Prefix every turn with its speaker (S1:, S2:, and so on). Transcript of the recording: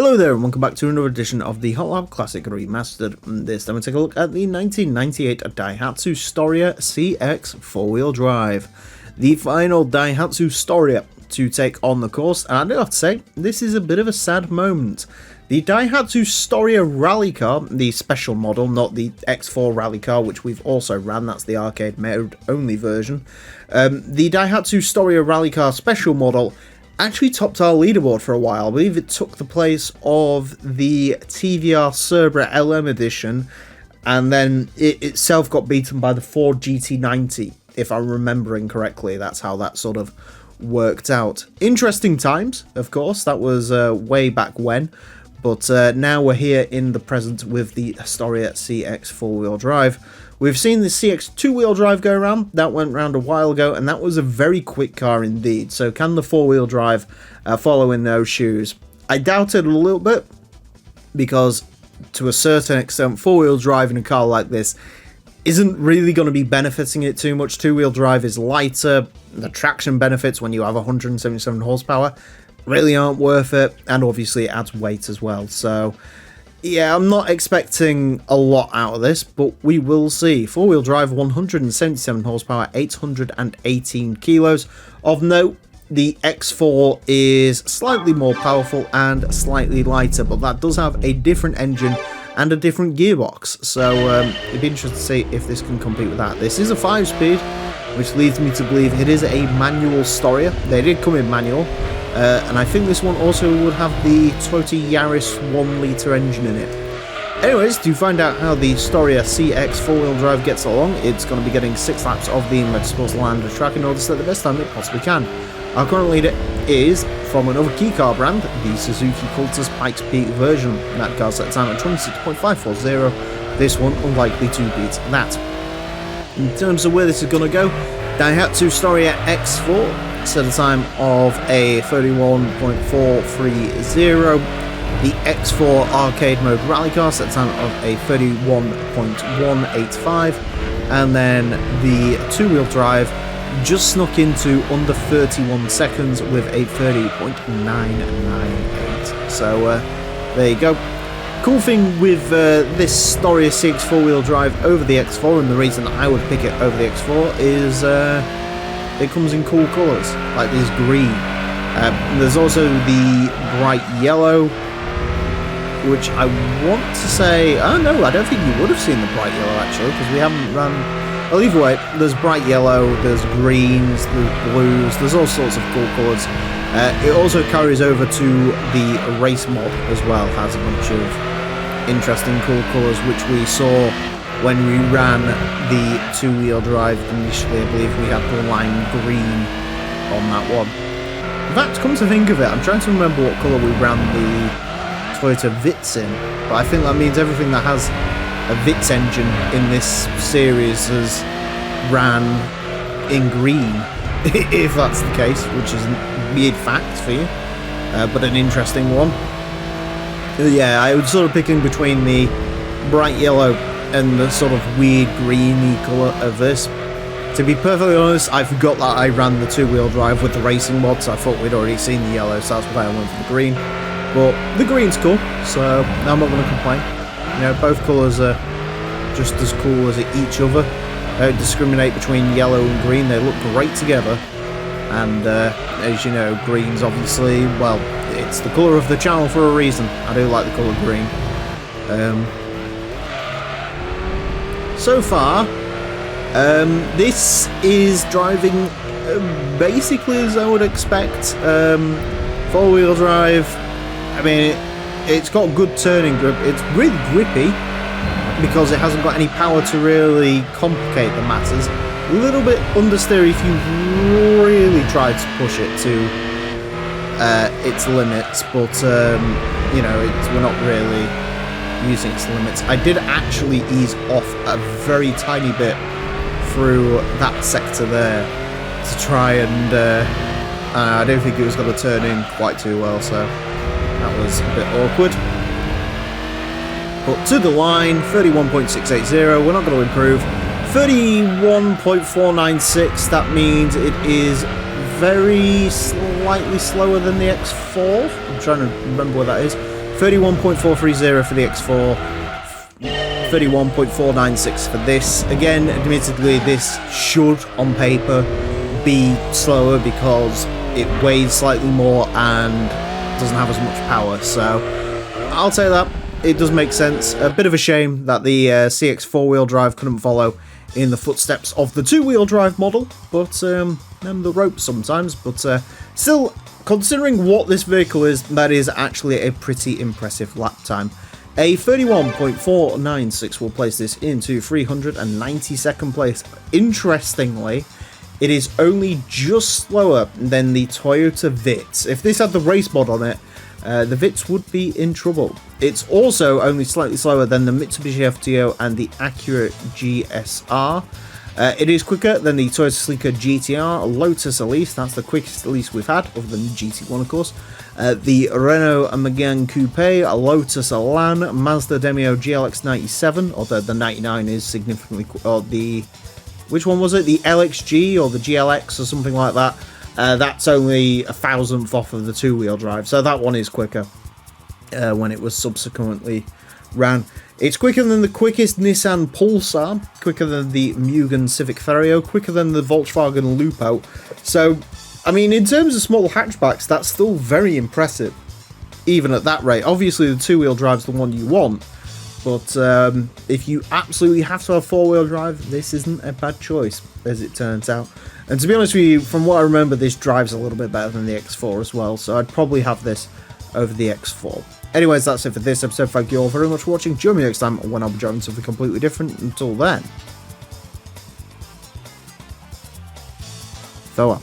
S1: Hello there and welcome back to another edition of the Hot Lap Classic Remastered. This time we take a look at the 1998 Daihatsu Storia CX 4-wheel drive. The final Daihatsu Storia to take on the course, and I do have to say, this is a bit of a sad moment. The Daihatsu Storia rally car, the special model, not the X4 rally car, which we've also ran, that's the arcade mode only version. The Daihatsu Storia rally car special model actually topped our leaderboard for a while. I believe it took the place of the TVR Cerbera LM edition, and then it itself got beaten by the Ford GT90, if I'm remembering correctly. That's how that sort of worked out. Interesting times, of course, that was way back when, but now we're here in the present with the Storia CX 4-wheel drive. We've seen the CX 2-wheel drive go around, that went around a while ago, and that was a very quick car indeed. So can the 4-wheel drive follow in those shoes? I doubt it a little bit, because to a certain extent, 4-wheel drive in a car like this isn't really going to be benefiting it too much. 2-wheel drive is lighter, the traction benefits when you have 177 horsepower really aren't worth it, and obviously it adds weight as well. So yeah, I'm not expecting a lot out of this, but we will see. 4-wheel drive, 177 horsepower, 818 kilos. Of note, the X4 is slightly more powerful and slightly lighter, but that does have a different engine and a different gearbox. So it'd be interesting to see if this can compete with that. This is a 5-speed, which leads me to believe it is a manual Storia. They did come in manual. And I think this one also would have the Toyota Yaris 1-litre engine in it. Anyways, to find out how the Storia CX 4-wheel drive gets along, it's going to be getting 6 laps of the Motorsports Lander track in order to set the best time it possibly can. Our current leader is from another key car brand, the Suzuki Cultus Pikes Peak version. That car set time at 26.540. This one unlikely to beat that. In terms of where this is going to go, Daihatsu Storia X4 set a time of a 31.430. The X4 arcade mode rally car set a time of a 31.185, and then the 2-wheel drive just snuck into under 31 seconds with a 30.998. So there you go. Cool thing with this Storia CX 4-wheel drive over the X4, and the reason I would pick it over the X4 is it comes in cool colours, like this green. There's also the bright yellow, which I want to say, oh no, I don't think you would have seen the bright yellow actually, because we haven't run. Well, either way, there's bright yellow, there's greens, there's blues, there's all sorts of cool colours. It also carries over to the race mod as well, has a bunch of interesting cool colours, which we saw when we ran the 2-wheel drive initially. I believe we had the lime green on that one. In fact, come to think of it, I'm trying to remember what colour we ran the Toyota Vitz in, but I think that means everything that has a Vitz engine in this series has ran in green, if that's the case, which is a weird fact for you, but an interesting one. Yeah, I would sort of pick in between the bright yellow and the sort of weird greeny colour of this. To be perfectly honest, I forgot that I ran the 2-wheel drive with the racing mod, so I thought we'd already seen the yellow, so that's why I went for the green. But the green's cool, so I'm not going to complain. You know, both colours are just as cool as each other. They don't discriminate between yellow and green, they look great together. And as you know, green's obviously, well, it's the colour of the channel for a reason. I do like the colour green. So far, this is driving basically as I would expect. 4-wheel drive, I mean, it's got good turning grip. It's really grippy because it hasn't got any power to really complicate the matters. A little bit understeer if you really tried to push it to its limits, but you know, we're not really using its limits. I did actually ease off a very tiny bit through that sector there to try and I don't think it was going to turn in quite too well, so that was a bit awkward. But to the line, 31.680, we're not going to improve. 31.496, that means it is very slightly slower than the X4. I'm trying to remember what that is. 31.430 for the X4, 31.496 for this. Again, admittedly, this should, on paper, be slower because it weighs slightly more and doesn't have as much power, so I'll say that. It does make sense. A bit of a shame that the CX 4-wheel drive couldn't follow in the footsteps of the 2-wheel drive model, but the ropes sometimes. But still, considering what this vehicle is, that is actually a pretty impressive lap time. A 31.496 will place this into 392nd place. Interestingly, it is only just slower than the Toyota Vitz. If this had the race mod on it, the Vitz would be in trouble. It's also only slightly slower than the Mitsubishi FTO and the Acura GSR. It is quicker than the Toyota Sleeker GTR, Lotus Elise, that's the quickest Elise we've had, other than the GT1 of course. The Renault Megane Coupe, Lotus Elan, Mazda Demio GLX 97, although the 99 is significantly, or the, which one was it? The LXG or the GLX or something like that. That's only a thousandth off of the 2-wheel drive, so that one is quicker when it was subsequently ran. It's quicker than the quickest Nissan Pulsar, quicker than the Mugen Civic Ferio, quicker than the Volkswagen Lupo. So, I mean, in terms of small hatchbacks, that's still very impressive, even at that rate. Obviously, the 2-wheel drive's the one you want, but if you absolutely have to have 4-wheel drive, this isn't a bad choice, as it turns out. And to be honest with you, from what I remember, this drives a little bit better than the X4 as well, so I'd probably have this over the X4. Anyways, that's it for this episode. Thank you all very much for watching. Join me next time when I'll be joining something completely different. Until then, farewell.